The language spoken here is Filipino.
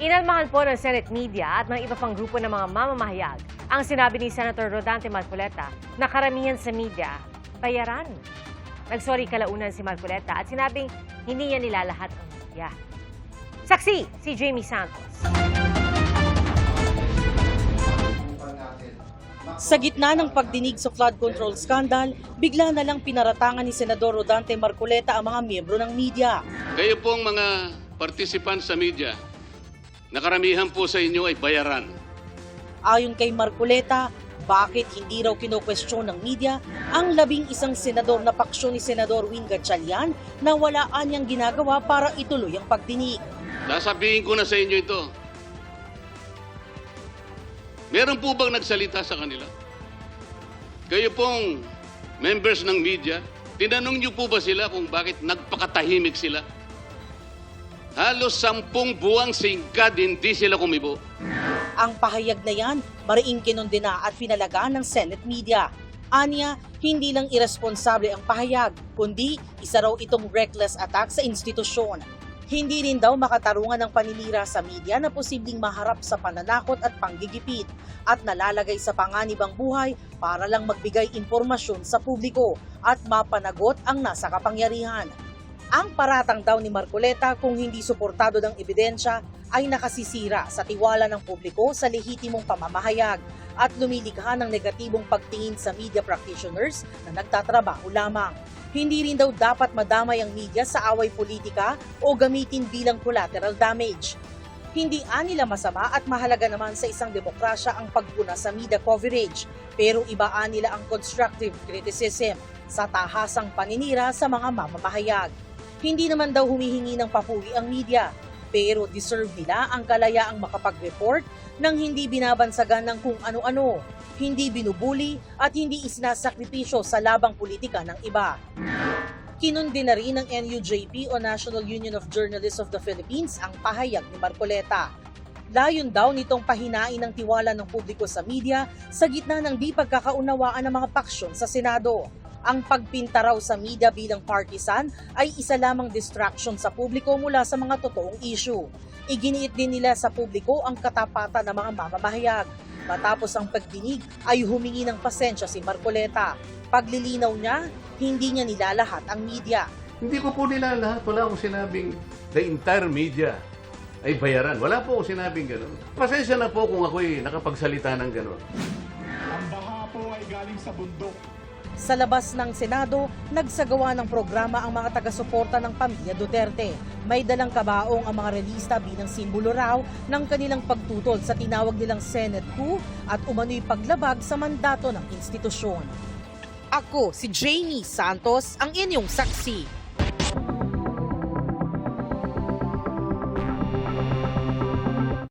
Inalmahan po ng Senate Media at ng iba pang grupo ng mga mamamahayag ang sinabi ni Senator Rodante Marcoleta na karamihan sa media, bayaran. Nagsorry kalaunan si Marcoleta at sinabing hindi niya nilalahat ang media. Saksi, si Jamie Santos. Sa gitna ng pagdinig sa flood control scandal, bigla na lang pinaratangan ni Senador Rodante Marcoleta ang mga miyembro ng media. Kayo pong mga participants sa media, nakaramihan po sa inyo ay bayaran. Ayon kay Marcoleta, bakit hindi raw kino-question ng media ang 11 senador na paksyon ni Senador Win Gatchalian na wala anyang ginagawa para ituloy ang pagdinig. Sasabihin ko na sa inyo ito. Meron po bang nagsalita sa kanila? Kayo pong members ng media, tinanong niyo po ba sila kung bakit nagpakatahimik sila? Halos 10 buwang singkad hindi sila kumibo. Ang pahayag na yan, mariing kinondena at pinalagaan ng Senate Media. Anya, hindi lang irresponsable ang pahayag, kundi isa raw itong reckless attack sa institusyon. Hindi rin daw makatarungan ng paninira sa media na posibleng maharap sa pananakot at panggigipit at nalalagay sa panganib ang buhay para lang magbigay impormasyon sa publiko at mapanagot ang nasa kapangyarihan. Ang paratang daw ni Marcoleta kung hindi suportado ng ebidensya ay nakasisira sa tiwala ng publiko sa lehitimong pamamahayag at lumilikha ng negatibong pagtingin sa media practitioners na nagtatrabaho lamang. Hindi rin daw dapat madamay ang media sa away politika o gamitin bilang collateral damage. Hindi nila masama at mahalaga naman sa isang demokrasya ang pagpuna sa media coverage, pero ibaan nila ang constructive criticism sa tahasang paninira sa mga mamamahayag. Hindi naman daw humihingi ng papuri ang media, pero deserve nila ang kalayaang makapag-report nang hindi binabansagan ng kung ano-ano, hindi binubuli at hindi isinasakripisyo sa labang politika ng iba. Kinundi na rin ng NUJP o National Union of Journalists of the Philippines ang pahayag ni Marcoleta. Layon daw nitong pahinain ng tiwala ng publiko sa media sa gitna ng di pagkakaunawaan ng mga paksyon sa Senado. Ang pagpinta raw sa media bilang partisan ay isa lamang distraction sa publiko mula sa mga totoong issue. Iginiit din nila sa publiko ang katapatan ng mga mamamahayag. Matapos ang pagdinig ay humingi ng pasensya si Marcoleta. Paglilinaw niya, hindi niya nilalahat ang media. Hindi ko po nilalahat. Wala akong sinabing the entire media ay bayaran. Wala po akong sinabing gano'n. Pasensya na po kung ako'y nakapagsalita ng gano'n. Ang baha po ay galing sa bundok. Sa labas ng Senado, nagsagawa ng programa ang mga taga-suporta ng pamilya Duterte. May dalang kabaong ang mga relista bilang simbolo raw ng kanilang pagtutol sa tinawag nilang Senate coup at umano'y paglabag sa mandato ng institusyon. Ako si Jamie Santos, ang inyong saksi.